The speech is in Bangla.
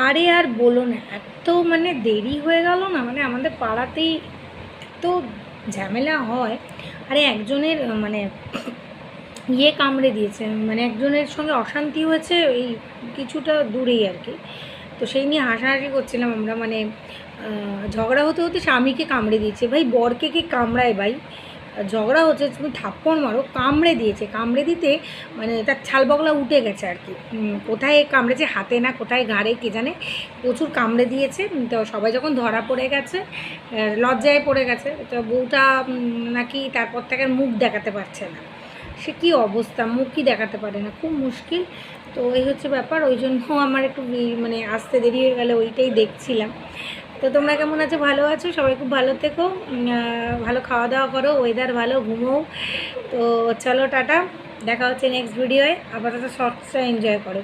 আরে আর বলো না, এত মানে দেরি হয়ে গেল না, মানে আমাদের পাড়াতেই এত ঝামেলা হয়। আরে একজনের মানে কামড়ে দিয়েছে, মানে একজনের সঙ্গে অশান্তি হয়েছে ওই কিছুটা দূরেই আর কি। তো সেই নিয়ে হাসাহাসি করছিলাম আমরা, মানে ঝগড়া হতে হতে স্বামীকে কামড়ে দিয়েছে। ভাই বরকে কে কামড়ায় ভাই? ঝগড়া হচ্ছে, তুমি থাপ্পড় মারো, কামড়ে দিয়েছে। কামড়ে দিতে মানে তার ছাল বগলা উঠে গেছে আর কি। কোথায় কামড়েছে, হাতে না কোথায় ঘাড়ে কে জানে, প্রচুর কামড়ে দিয়েছে। তো সবাই যখন ধরা পড়ে গেছে, লজ্জায় পড়ে গেছে। তো বউটা নাকি তারপর থেকে আর মুখ দেখাতে পারছে না। সে কী অবস্থা, মুখই দেখাতে পারে না, খুব মুশকিল। তো এই হচ্ছে ব্যাপার, ওই জন্য আমার একটু মানে আসতে দেরি হয়ে গেলে, ওইটাই দেখছিলাম। তো তোমরা কেমন আছো? ভালো আছো? সবাই খুব ভালো থেকো, ভালো খাওয়া দাওয়া করো, ওয়েদার ভালো, ঘুমোও। তো চলো টাটা, দেখা হচ্ছে নেক্সট ভিডিওয়ে। আপাতত শর্টসটা এনজয় করো।